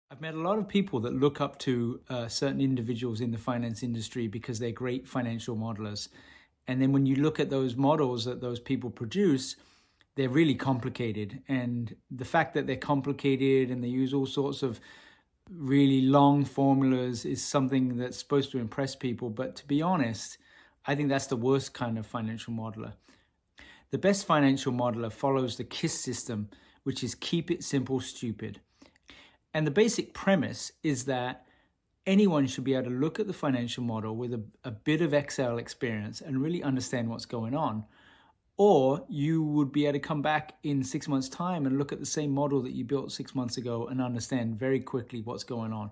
I've met a lot of people that look up to certain individuals in the finance industry because they're great financial modelers. And then when you look at those models that those people produce, they're really complicated. And the fact that they're complicated and they use all sorts of really long formulas is something that's supposed to impress people. But to be honest, I think that's the worst kind of financial modeler. The best financial modeler follows the KISS system, which is keep it simple, stupid. And the basic premise is that anyone should be able to look at the financial model with a bit of Excel experience and really understand what's going on. Or you would be able to come back in 6 months' time and look at the same model that you built 6 months ago and understand very quickly what's going on.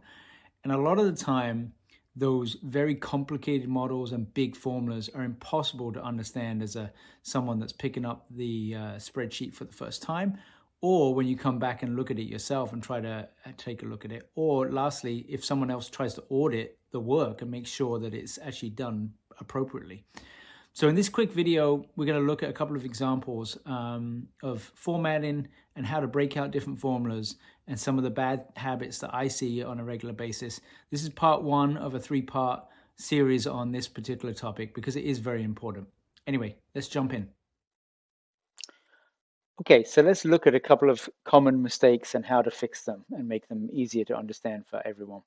And a lot of the time, those very complicated models and big formulas are impossible to understand as someone that's picking up the spreadsheet for the first time, or when you come back and look at it yourself and try to take a look at it, or lastly, if someone else tries to audit the work and make sure that it's actually done appropriately. So in this quick video, we're going to look at a couple of examples of formatting and how to break out different formulas and some of the bad habits that I see on a regular basis. This is part one of a three-part series on this particular topic because it is very important. Anyway, let's jump in. Okay, so let's look at a couple of common mistakes and how to fix them and make them easier to understand for everyone.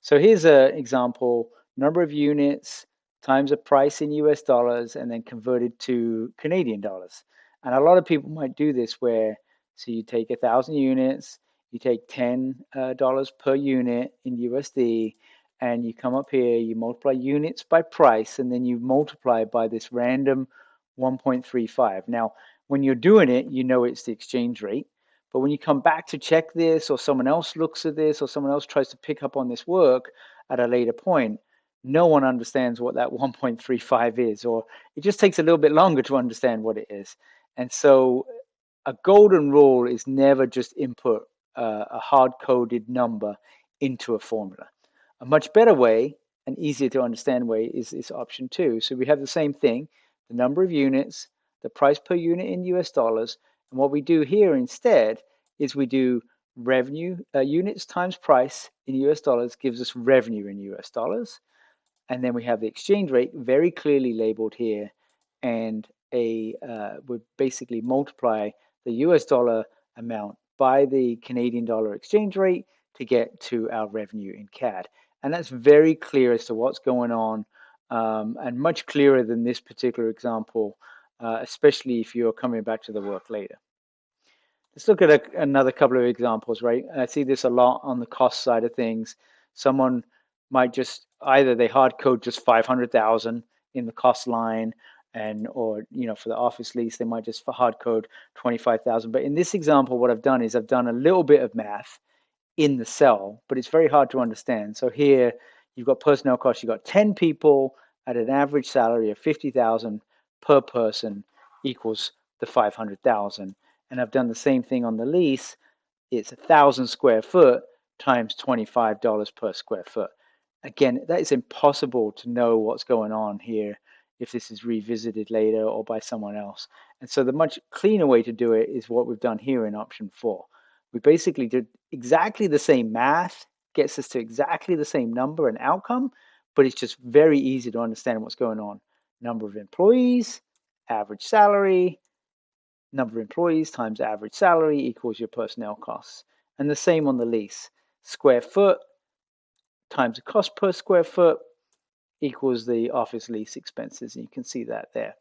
So here's an example, number of units times a price in US dollars and then converted to Canadian dollars. And a lot of people might do this where, so you take 1,000 units, you take $10 per unit in USD, and you come up here, you multiply units by price, and then you multiply by this random 1.35. Now, when you're doing it, you know it's the exchange rate. But when you come back to check this, or someone else looks at this, or someone else tries to pick up on this work at a later point, no one understands what that 1.35 is, or it just takes a little bit longer to understand what it is. And so a golden rule is never just input a hard-coded number into a formula. A much better way, an easier to understand way, is option two. So we have the same thing, the number of units, the price per unit in US dollars, and what we do here instead is we do revenue, units times price in US dollars gives us revenue in US dollars. And then we have the exchange rate very clearly labeled here. And we basically multiply the US dollar amount by the Canadian dollar exchange rate to get to our revenue in CAD. And that's very clear as to what's going on, and much clearer than this particular example, especially if you're coming back to the work later. Let's look at another couple of examples, right? And I see this a lot on the cost side of things. Someone might just either they hard code just 500,000 in the cost line, and or for the office lease they might just hard code 25,000. But in this example, what I've done is I've done a little bit of math in the cell, but it's very hard to understand. So here you've got personnel costs. You've got 10 people at an average salary of 50,000 per person equals the 500,000. And I've done the same thing on the lease. It's 1,000 square foot times $25 per square foot. Again, that is impossible to know what's going on here if this is revisited later or by someone else. And so the much cleaner way to do it is what we've done here in option 4. We basically did exactly the same math, gets us to exactly the same number and outcome, but it's just very easy to understand what's going on. Number of employees, average salary, number of employees times average salary equals your personnel costs. And the same on the lease. Square foot times the cost per square foot equals the office lease expenses. And you can see that there.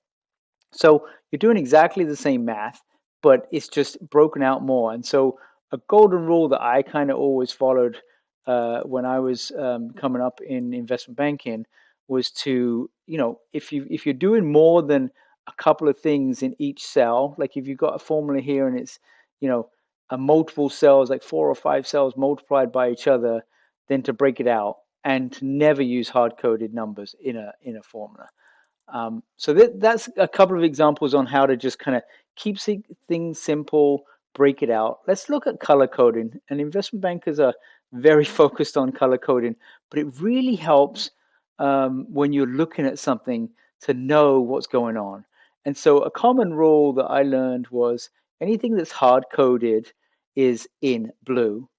So you're doing exactly the same math, but it's just broken out more. And so a golden rule that I kind of always followed when I was coming up in investment banking was to, if you're doing more than a couple of things in each cell, like if you've got a formula here and it's, a multiple cells, like 4 or 5 cells multiplied by each other, then to break it out and to never use hard-coded numbers in a formula. So that's a couple of examples on how to just kind of keep things simple, break it out. Let's look at color coding. And investment bankers are very focused on color coding, but it really helps when you're looking at something to know what's going on. And so a common rule that I learned was anything that's hard coded is in blue,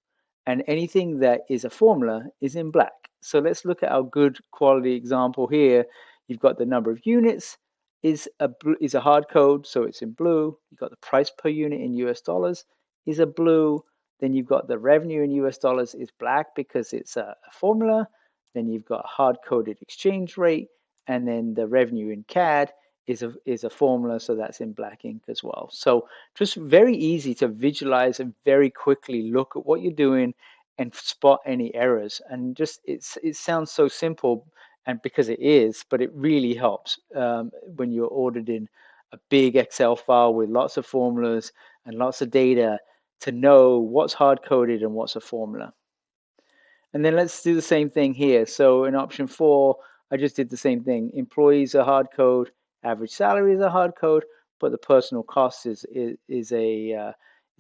and anything that is a formula is in black. So let's look at our good quality example here. You've got the number of units is a hard code, so it's in blue. You've got the price per unit in US dollars is a blue. Then you've got the revenue in US dollars is black because it's a formula. Then you've got hard coded exchange rate, and then the revenue in CAD is a formula, so that's in black ink as well. So just very easy to visualize and very quickly look at what you're doing and spot any errors. And just it sounds so simple, and because it is, but it really helps when you're auditing a big Excel file with lots of formulas and lots of data to know what's hard coded and what's a formula. And then let's do the same thing here. So in option 4, I just did the same thing. Employees are hard code, average salary is a hard code, but the personal cost is a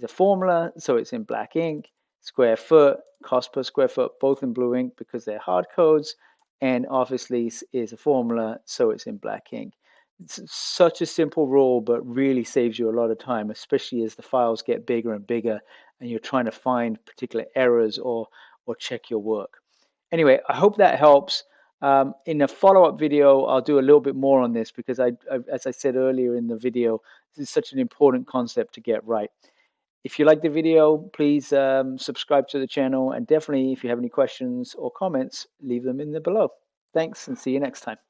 formula, so it's in black ink. Square foot, cost per square foot, both in blue ink because they're hard codes, and office lease is a formula, so it's in black ink. It's such a simple rule, but really saves you a lot of time, especially as the files get bigger and bigger, and you're trying to find particular errors or check your work. Anyway, I hope that helps. In a follow-up video, I'll do a little bit more on this because as I said earlier in the video, this is such an important concept to get right. If you like the video, please subscribe to the channel, and definitely if you have any questions or comments, leave them in the below. Thanks, and see you next time.